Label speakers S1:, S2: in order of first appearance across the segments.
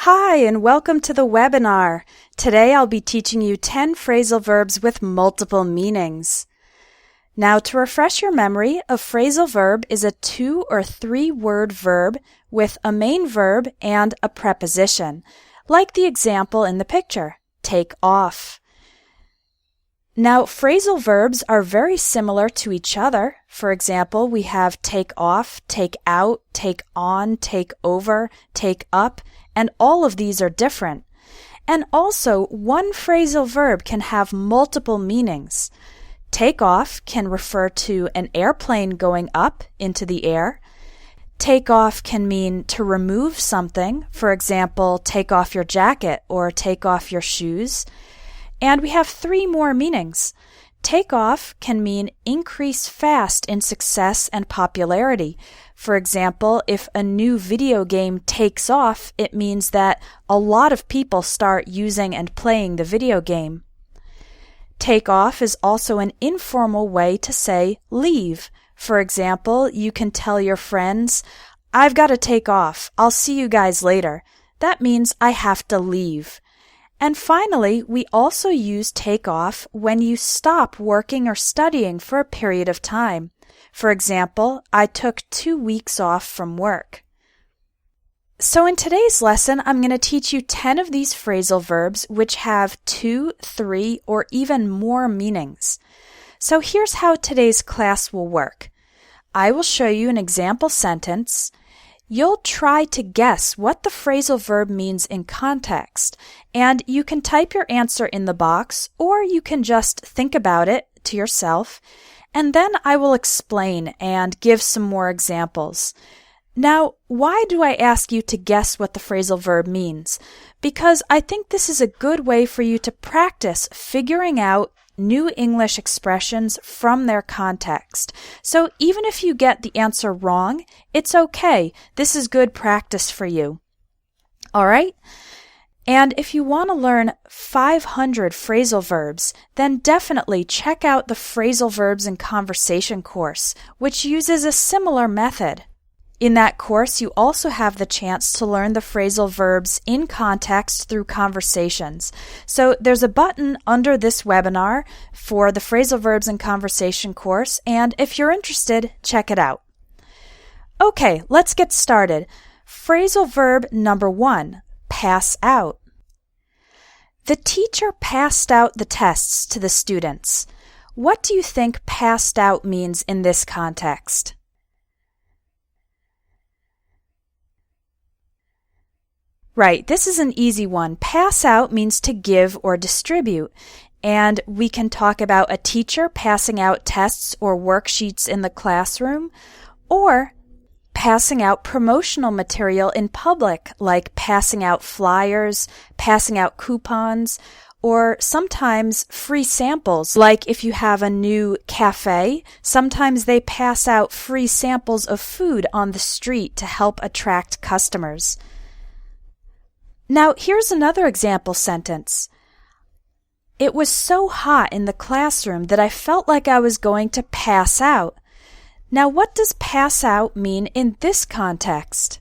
S1: Hi, and welcome to the webinar. Today I'll be teaching you 10 phrasal verbs with multiple meanings. Now, to refresh your memory, a phrasal verb is a 2 or 3 word verb with a main verb and a preposition, like the example in the picture, take off. Now, phrasal verbs are very similar to each other. For example, we have take off, take out, take on, take over, take up, and all of these are different. And also, one phrasal verb can have multiple meanings. Take off can refer to an airplane going up into the air. Take off can mean to remove something. For example, take off your jacket or take off your shoes. And we have 3 more meanings. Take off can mean increase fast in success and popularity. For example, if a new video game takes off, it means that a lot of people start using and playing the video game. Take off is also an informal way to say leave. For example, you can tell your friends, "I've got to take off. I'll see you guys later." That means I have to leave. And finally, we also use take off when you stop working or studying for a period of time. For example, I took 2 weeks off from work. So in today's lesson, I'm going to teach you 10 of these phrasal verbs which have 2, 3, or even more meanings. So here's how today's class will work. I will show you an example sentence. You'll try to guess what the phrasal verb means in context, and you can type your answer in the box, or you can just think about it to yourself, and then I will explain and give some more examples. Now, why do I ask you to guess what the phrasal verb means? Because I think this is a good way for you to practice figuring out new English expressions from their context. So even if you get the answer wrong, it's okay. This is good practice for you. All right? And if you want to learn 500 phrasal verbs, then definitely check out the Phrasal Verbs in Conversation course, which uses a similar method. In that course, you also have the chance to learn the phrasal verbs in context through conversations. So there's a button under this webinar for the Phrasal Verbs in Conversation course, and if you're interested, check it out. Okay, let's get started. Phrasal verb number 1, pass out. The teacher passed out the tests to the students. What do you think passed out means in this context? Right, this is an easy one. Pass out means to give or distribute. And we can talk about a teacher passing out tests or worksheets in the classroom, or passing out promotional material in public, like passing out flyers, passing out coupons, or sometimes free samples, like if you have a new cafe, sometimes they pass out free samples of food on the street to help attract customers. Now, here's another example sentence. It was so hot in the classroom that I felt like I was going to pass out. Now, what does pass out mean in this context?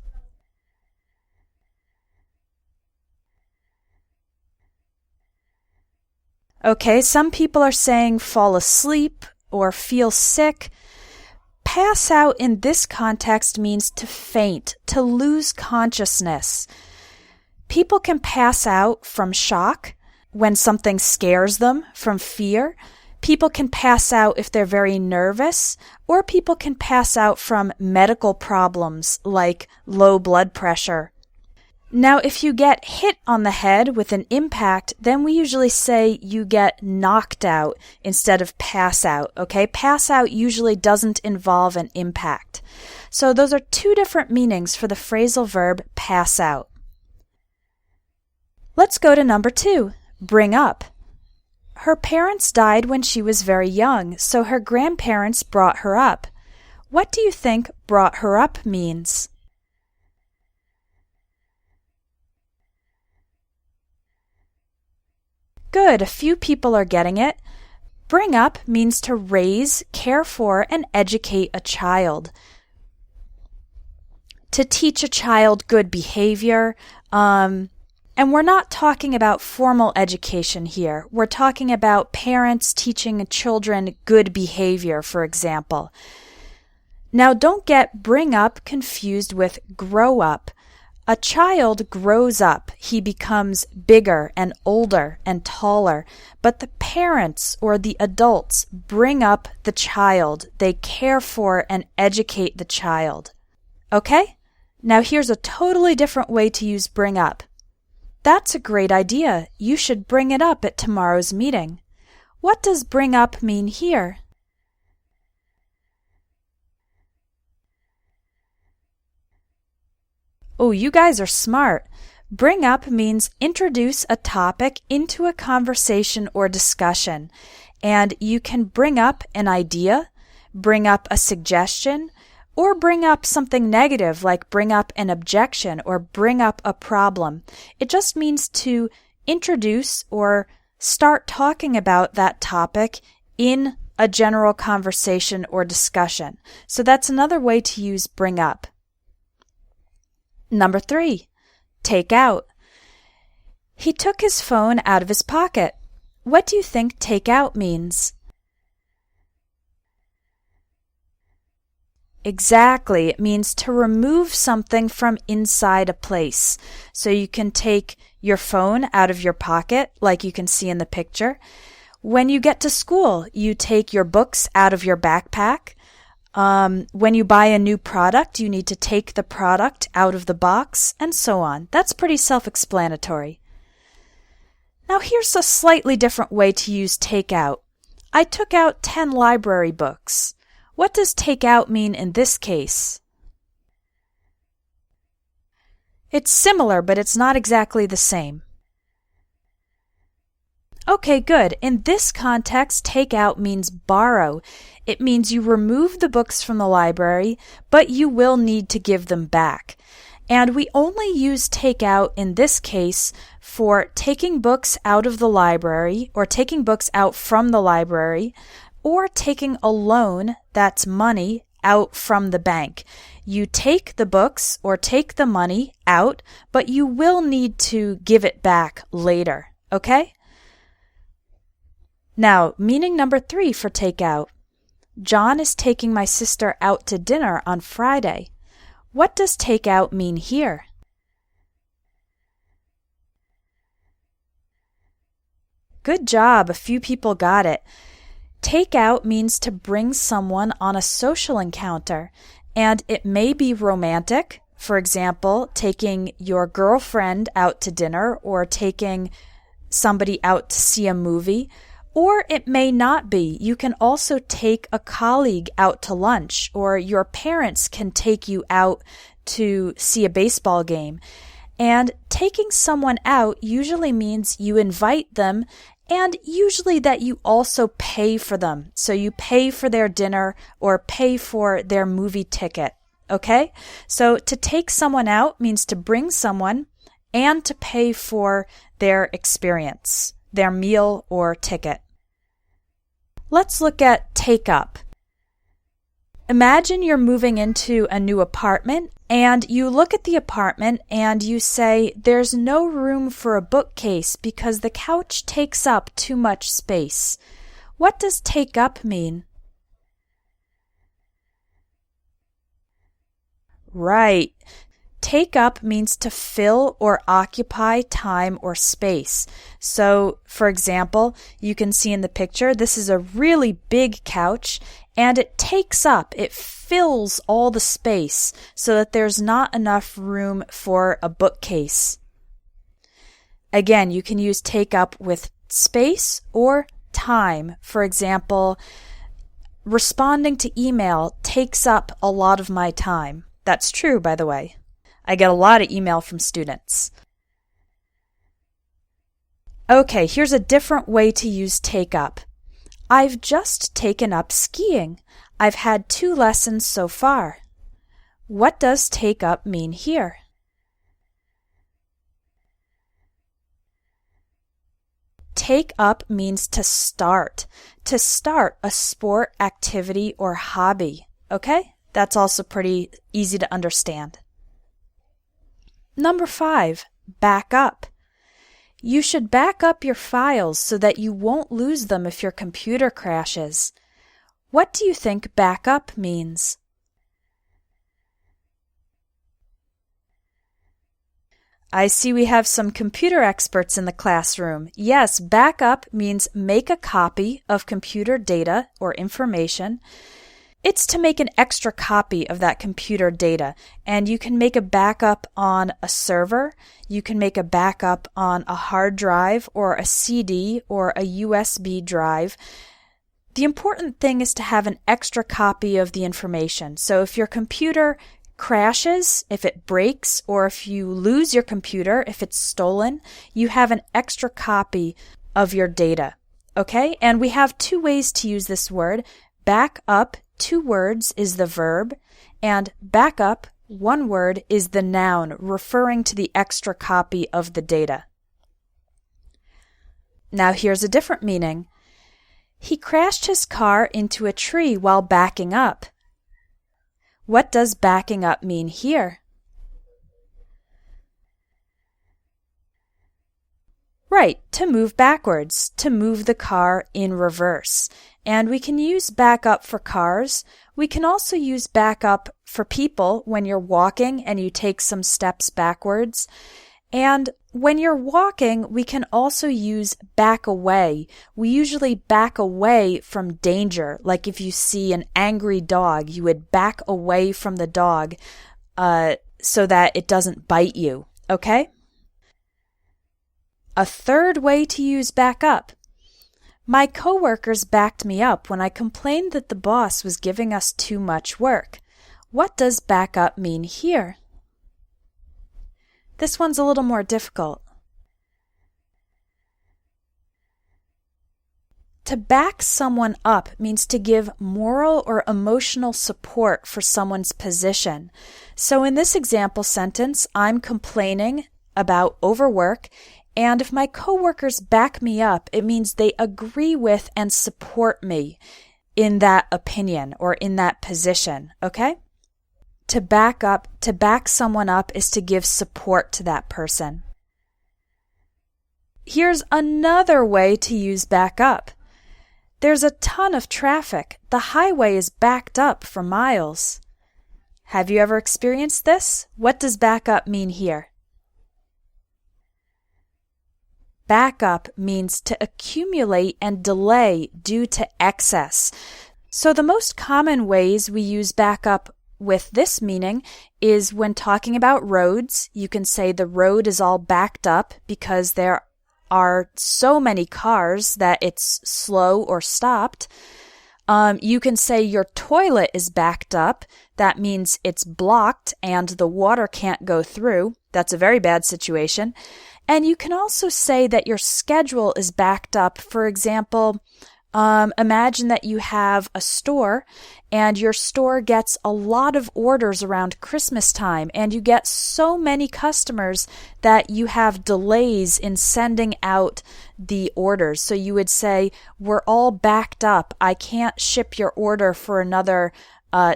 S1: Okay, some people are saying fall asleep or feel sick. Pass out in this context means to faint, to lose consciousness. People can pass out from shock when something scares them, from fear. People can pass out if they're very nervous, or people can pass out from medical problems like low blood pressure. Now, if you get hit on the head with an impact, then we usually say you get knocked out instead of pass out, okay? Pass out usually doesn't involve an impact. So those are 2 different meanings for the phrasal verb pass out. Let's go to number 2, bring up. Her parents died when she was very young, so her grandparents brought her up. What do you think brought her up means? Good, a few people are getting it. Bring up means to raise, care for, and educate a child. to teach a child good behavior. And we're not talking about formal education here. We're talking about parents teaching children good behavior, for example. Now, don't get bring up confused with grow up. A child grows up. He becomes bigger and older and taller. But the parents or the adults bring up the child. They care for and educate the child. Okay? Now here's a totally different way to use bring up. That's a great idea. You should bring it up at tomorrow's meeting. What does bring up mean here? Oh, you guys are smart. Bring up means introduce a topic into a conversation or discussion. And you can bring up an idea, bring up a suggestion, or bring up something negative like bring up an objection or bring up a problem. It just means to introduce or start talking about that topic in a general conversation or discussion. So that's another way to use bring up. Number 3, take out. He took his phone out of his pocket. What do you think take out means? Exactly. It means to remove something from inside a place. So you can take your phone out of your pocket, like you can see in the picture. When you get to school, you take your books out of your backpack. When you buy a new product, you need to take the product out of the box, and so on. That's pretty self-explanatory. Now here's a slightly different way to use take out. I took out 10 library books. What does take out mean in this case? It's similar, but it's not exactly the same. Okay, good. In this context, take out means borrow. It means you remove the books from the library, but you will need to give them back. And we only use take out in this case for taking books out of the library or taking books out from the library or taking a loan, that's money, out from the bank. You take the books or take the money out, but you will need to give it back later, okay? Now, meaning number 3 for take out. John is taking my sister out to dinner on Friday. What does take out mean here? Good job. A few people got it. Take out means to bring someone on a social encounter, and it may be romantic. For example, taking your girlfriend out to dinner or taking somebody out to see a movie. Or it may not be. You can also take a colleague out to lunch, or your parents can take you out to see a baseball game. And taking someone out usually means you invite them, and usually that you also pay for them. So you pay for their dinner or pay for their movie ticket. Okay? So to take someone out means to bring someone and to pay for their experience, their meal or ticket. Let's look at take up. Imagine you're moving into a new apartment and you look at the apartment and you say, there's no room for a bookcase because the couch takes up too much space. What does take up mean? Right. Take up means to fill or occupy time or space. So, for example, you can see in the picture, this is a really big couch and it takes up, it fills all the space so that there's not enough room for a bookcase. Again, you can use take up with space or time. For example, responding to email takes up a lot of my time. That's true, by the way. I get a lot of email from students. Okay, here's a different way to use take up. I've just taken up skiing. I've had 2 lessons so far. What does take up mean here? Take up means to start a sport, activity, or hobby. Okay? That's also pretty easy to understand. Number 5, back up. You should back up your files so that you won't lose them if your computer crashes. What do you think back up means? I see we have some computer experts in the classroom. Yes, back up means make a copy of computer data or information. It's to make an extra copy of that computer data, and you can make a backup on a server, you can make a backup on a hard drive or a CD or a USB drive. The important thing is to have an extra copy of the information. So if your computer crashes, if it breaks, or if you lose your computer, if it's stolen, you have an extra copy of your data. Okay? And we have 2 ways to use this word. Back up, 2 words, is the verb, and back up, 1 word, is the noun, referring to the extra copy of the data. Now here's a different meaning. He crashed his car into a tree while backing up. What does backing up mean here? Right, to move backwards, to move the car in reverse. And we can use back up for cars. We can also use back up for people when you're walking and you take some steps backwards. And when you're walking, we can also use back away. We usually back away from danger. Like if you see an angry dog, you would back away from the dog so that it doesn't bite you. Okay? A 3rd way to use back up. My coworkers backed me up when I complained that the boss was giving us too much work. What does back up mean here? This one's a little more difficult. To back someone up means to give moral or emotional support for someone's position. So in this example sentence, I'm complaining about overwork, and if my coworkers back me up, it means they agree with and support me in that opinion or in that position, okay? To back someone up is to give support to that person. Here's another way to use back up. There's a ton of traffic. The highway is backed up for miles. Have you ever experienced this? What does back up mean here? Back up means to accumulate and delay due to excess. So the most common ways we use back up with this meaning is when talking about roads. You can say the road is all backed up because there are so many cars that it's slow or stopped. You can say your toilet is backed up. That means it's blocked and the water can't go through. That's a very bad situation. And you can also say that your schedule is backed up. For example, imagine that you have a store and your store gets a lot of orders around Christmas time and you get so many customers that you have delays in sending out the orders. So you would say, we're all backed up. I can't ship your order for another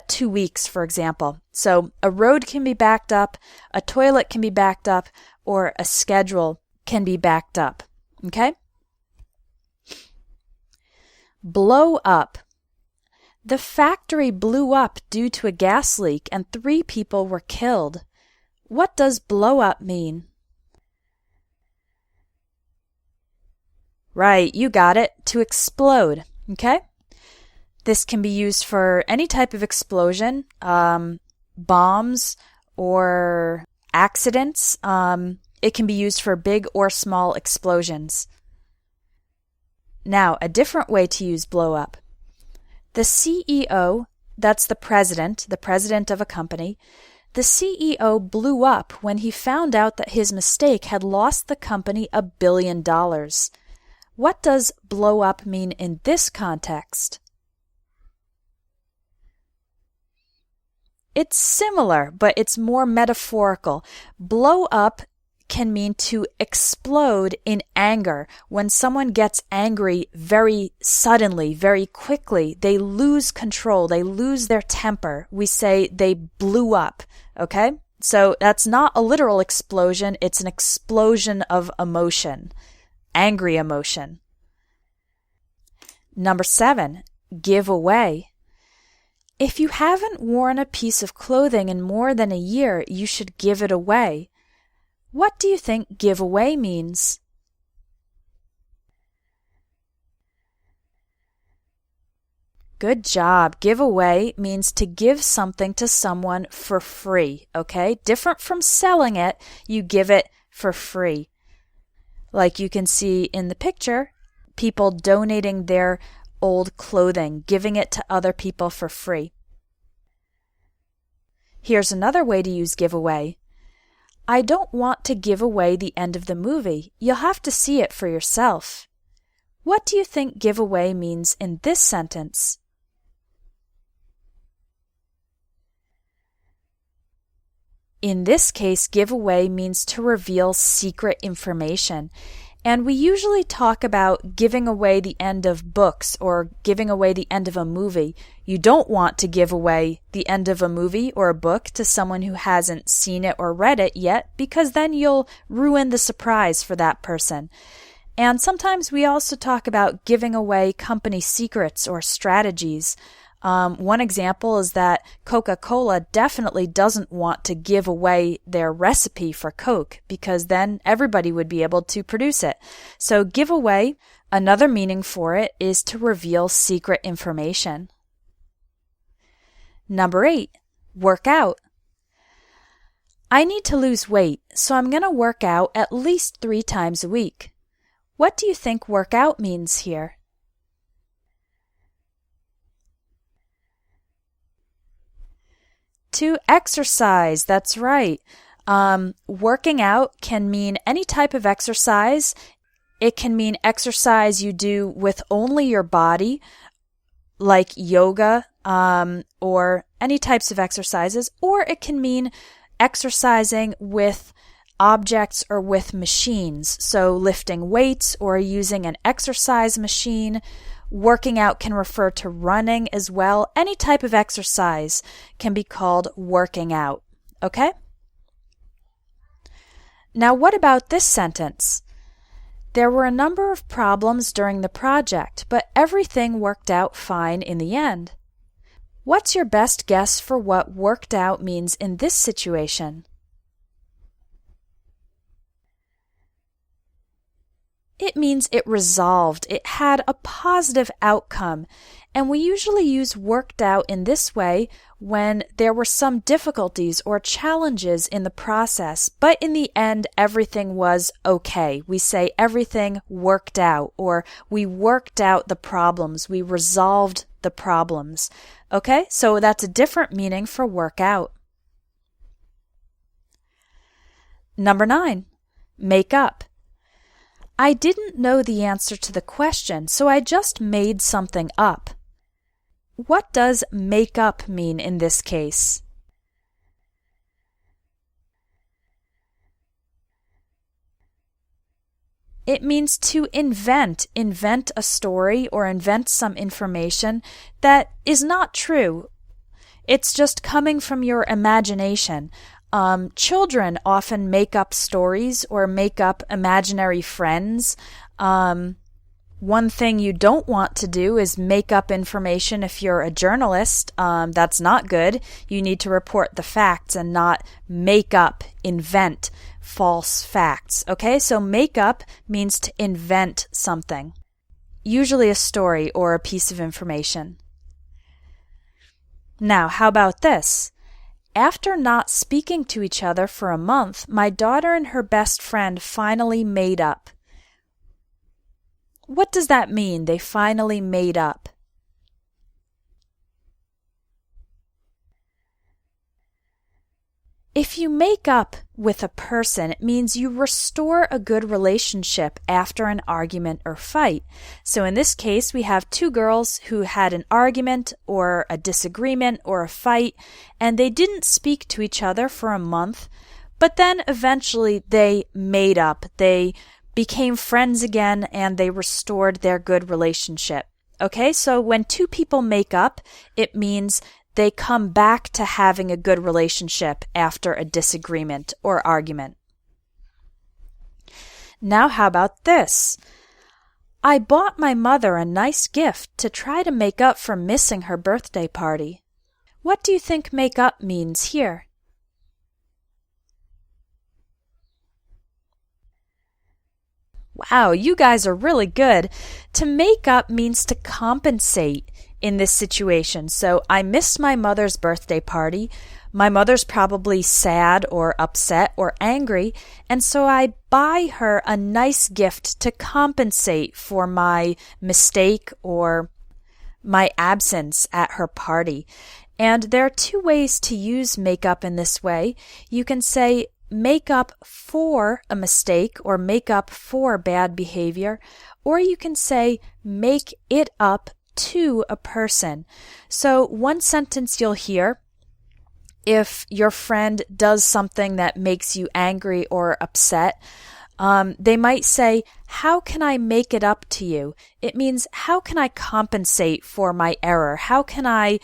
S1: 2 weeks, for example. So a road can be backed up, a toilet can be backed up, or a schedule can be backed up. Okay? Blow up. The factory blew up due to a gas leak and 3 people were killed. What does blow up mean? Right, you got it. To explode. Okay? This can be used for any type of explosion, bombs or accidents. It can be used for big or small explosions. Now, a different way to use blow up. The CEO, that's the president of a company, the CEO blew up when he found out that his mistake had lost the company $1 billion. What does blow up mean in this context? It's similar, but it's more metaphorical. Blow up can mean to explode in anger. When someone gets angry very suddenly, very quickly, they lose control, they lose their temper. We say they blew up, okay? So that's not a literal explosion, it's an explosion of emotion, angry emotion. Number 7, give away. If you haven't worn a piece of clothing in more than a year, you should give it away. What do you think give away means? Good job. Give away means to give something to someone for free, okay? Different from selling it, you give it for free. Like you can see in the picture, people donating their old clothing, giving it to other people for free. Here's another way to use give away. I don't want to give away the end of the movie. You'll have to see it for yourself. What do you think give away means in this sentence? In this case, give away means to reveal secret information. And we usually talk about giving away the end of books or giving away the end of a movie. You don't want to give away the end of a movie or a book to someone who hasn't seen it or read it yet, because then you'll ruin the surprise for that person. And sometimes we also talk about giving away company secrets or strategies. One example is that Coca-Cola definitely doesn't want to give away their recipe for Coke because then everybody would be able to produce it. So give away, another meaning for it is to reveal secret information. Number 8, work out. I need to lose weight, so I'm going to work out at least 3 times a week. What do you think work out means here? To exercise, that's right. Working out can mean any type of exercise. It can mean exercise you do with only your body, like yoga, or any types of exercises, or it can mean exercising with objects or with machines. So lifting weights or using an exercise machine. Working out can refer to running as well. Any type of exercise can be called working out. Okay? Now, what about this sentence? There were a number of problems during the project, but everything worked out fine in the end. What's your best guess for what worked out means in this situation? It means it resolved, it had a positive outcome, and we usually use worked out in this way when there were some difficulties or challenges in the process, but in the end everything was okay. We say everything worked out, or we worked out the problems, we resolved the problems. Okay, so that's a different meaning for work out. Number 9, make up. I didn't know the answer to the question, so I just made something up. What does make up mean in this case? It means to invent a story or invent some information that is not true. It's just coming from your imagination. Children often make up stories or make up imaginary friends. One thing you don't want to do is make up information if you're a journalist. That's not good. You need to report the facts and not make up, invent false facts. Okay, so make up means to invent something, usually a story or a piece of information. Now, how about this? After not speaking to each other for a month, my daughter and her best friend finally made up. What does that mean, they finally made up? If you make up with a person, it means you restore a good relationship after an argument or fight. So in this case, we have 2 girls who had an argument or a disagreement or a fight, and they didn't speak to each other for a month, but then eventually they made up. They became friends again, and they restored their good relationship. Okay, so when 2 people make up, it means they come back to having a good relationship after a disagreement or argument. Now how about this? I bought my mother a nice gift to try to make up for missing her birthday party. What do you think make up means here? Wow, you guys are really good. To make up means to compensate in this situation. So I missed my mother's birthday party. My mother's probably sad or upset or angry, and so I buy her a nice gift to compensate for my mistake or my absence at her party. And there are two ways to use make up in this way. You can say make up for a mistake or make up for bad behavior, or you can say make it up to a person. So one sentence you'll hear, if your friend does something that makes you angry or upset, they might say, how can I make it up to you? It means, how can I compensate for my error? How can I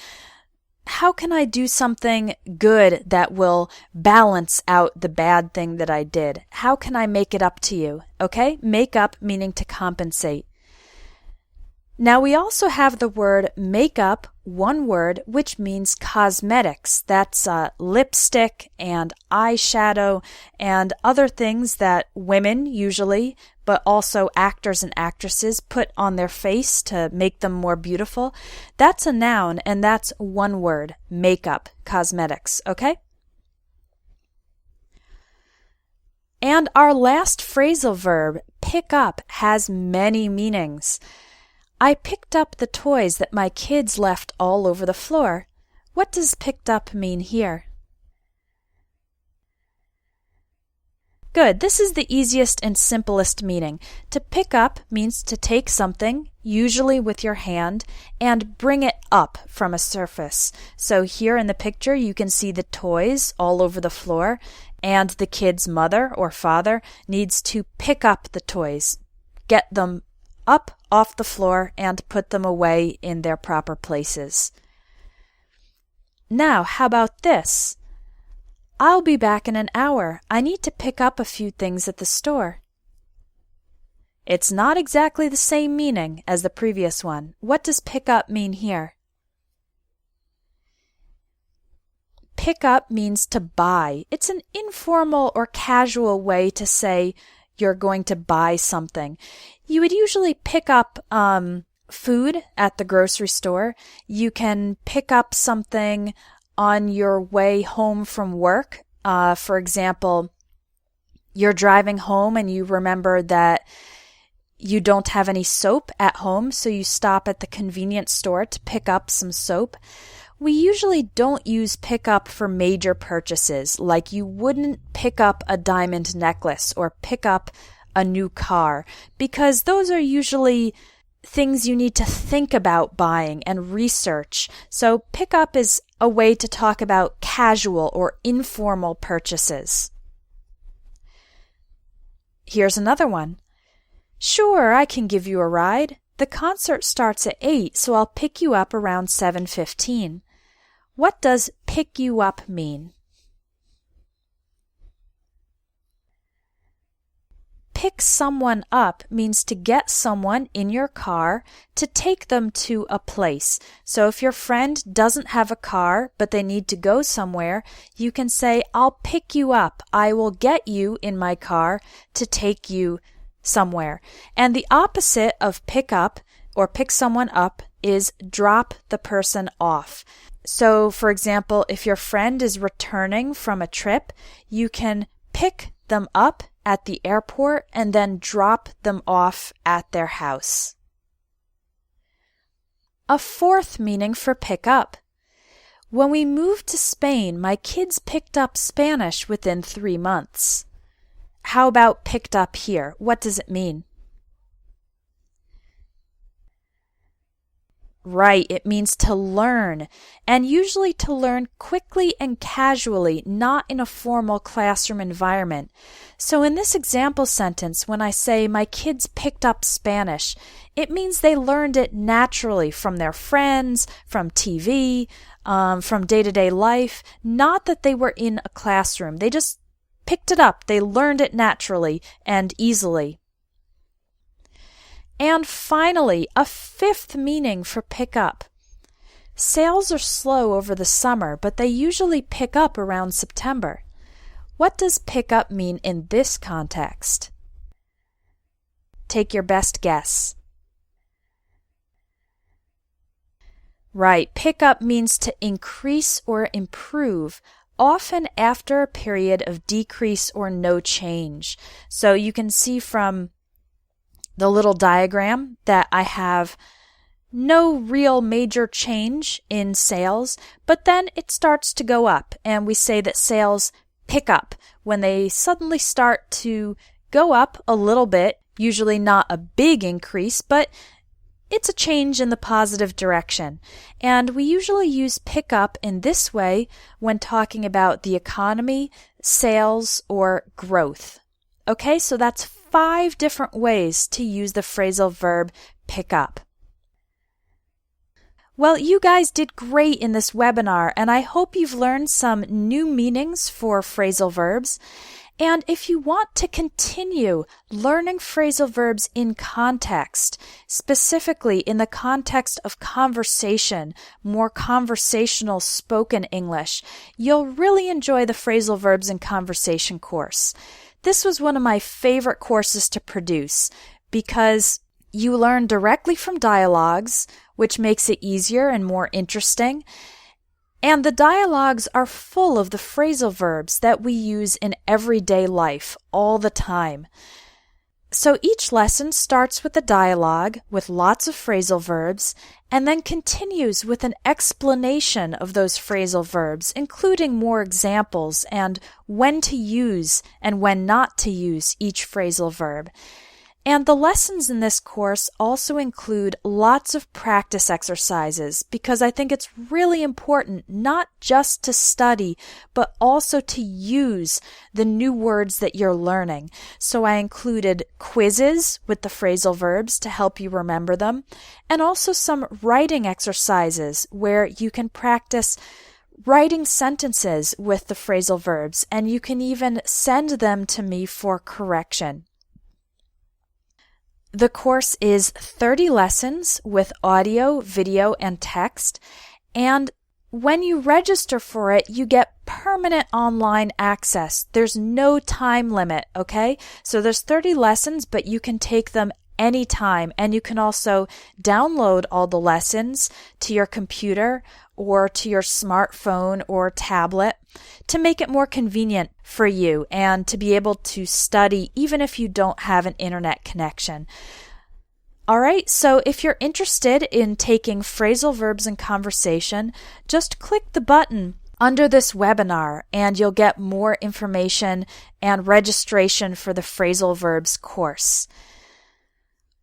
S1: do something good that will balance out the bad thing that I did? How can I make it up to you? Okay? Make up meaning to compensate. Now we also have the word makeup, one word, which means cosmetics. That's lipstick and eyeshadow and other things that women usually, but also actors and actresses put on their face to make them more beautiful. That's a noun, and that's one word, makeup, cosmetics, okay? And our last phrasal verb, pick up, has many meanings. I picked up the toys that my kids left all over the floor. What does picked up mean here? Good. This is the easiest and simplest meaning. To pick up means to take something, usually with your hand, and bring it up from a surface. So here in the picture you can see the toys all over the floor, and the kid's mother or father needs to pick up the toys, get them up off the floor and put them away in their proper places. Now, how about this? I'll be back in an hour. I need to pick up a few things at the store. It's not exactly the same meaning as the previous one. What does pick up mean here? Pick up means to buy. It's an informal or casual way to say you're going to buy something. You would usually pick up food at the grocery store. You can pick up something on your way home from work. For example, you're driving home and you remember that you don't have any soap at home, so you stop at the convenience store to pick up some soap. We usually don't use pick up for major purchases, like you wouldn't pick up a diamond necklace or pick up a new car, because those are usually things you need to think about buying and research. So pick up is a way to talk about casual or informal purchases. Here's another one. Sure, I can give you a ride. The concert starts at 8, so I'll pick you up around 7:15. What does pick you up mean? Pick someone up means to get someone in your car to take them to a place. So if your friend doesn't have a car but they need to go somewhere, you can say, I'll pick you up. I will get you in my car to take you somewhere. And the opposite of pick up or pick someone up is drop the person off. So, for example, if your friend is returning from a trip, you can pick them up at the airport and then drop them off at their house. A fourth meaning for pick up. When we moved to Spain, my kids picked up Spanish within 3 months. How about picked up here? What does it mean? Right, it means to learn, and usually to learn quickly and casually, not in a formal classroom environment. So in this example sentence, when I say my kids picked up Spanish, it means they learned it naturally from their friends, from TV, from day-to-day life, not that they were in a classroom. They just picked it up. They learned it naturally and easily. And finally, a fifth meaning for pick up. Sales are slow over the summer, but they usually pick up around September. What does pick up mean in this context? Take your best guess. Right, pick up means to increase or improve, often after a period of decrease or no change. So you can see from the little diagram that I have no real major change in sales, but then it starts to go up, and we say that sales pick up when they suddenly start to go up a little bit, usually not a big increase, but it's a change in the positive direction. And we usually use pick up in this way when talking about the economy, sales, or growth. Okay, so that's 5 different ways to use the phrasal verb pick up. Well, you guys did great in this webinar, and I hope you've learned some new meanings for phrasal verbs. And if you want to continue learning phrasal verbs in context, specifically in the context of conversation, more conversational spoken English, you'll really enjoy the phrasal verbs in conversation course. This was one of my favorite courses to produce because you learn directly from dialogues, which makes it easier and more interesting. And the dialogues are full of the phrasal verbs that we use in everyday life all the time. So each lesson starts with a dialogue with lots of phrasal verbs and then continues with an explanation of those phrasal verbs, including more examples and when to use and when not to use each phrasal verb. And the lessons in this course also include lots of practice exercises because I think it's really important not just to study, but also to use the new words that you're learning. So I included quizzes with the phrasal verbs to help you remember them, and also some writing exercises where you can practice writing sentences with the phrasal verbs, and you can even send them to me for correction. The course is 30 lessons with audio, video, and text, and when you register for it, you get permanent online access. There's no time limit, okay? So there's 30 lessons, but you can take them anytime, and you can also download all the lessons to your computer or to your smartphone or tablet to make it more convenient for you and to be able to study even if you don't have an internet connection. All right, so if you're interested in taking phrasal verbs in conversation, just click the button under this webinar and you'll get more information and registration for the phrasal verbs course.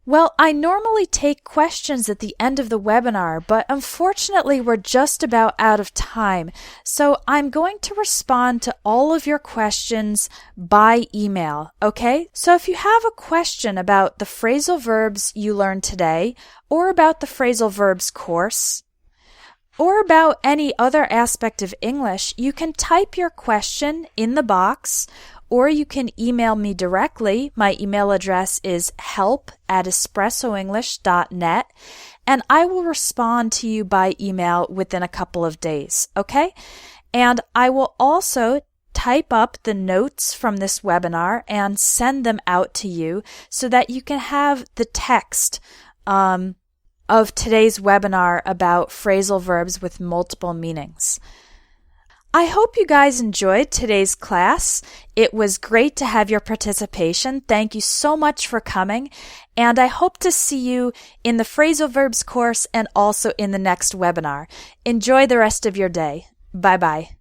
S1: Well, I normally take questions at the end of the webinar, but unfortunately we're just about out of time. So I'm going to respond to all of your questions by email, okay? So if you have a question about the phrasal verbs you learned today, or about the phrasal verbs course, or about any other aspect of English, you can type your question in the box, or you can email me directly. My email address is help@espressoenglish.net, and I will respond to you by email within a couple of days, okay? And I will also type up the notes from this webinar and send them out to you so that you can have the text of today's webinar about phrasal verbs with multiple meanings. I hope you guys enjoyed today's class. It was great to have your participation. Thank you so much for coming, and I hope to see you in the phrasal verbs course and also in the next webinar. Enjoy the rest of your day. Bye-bye.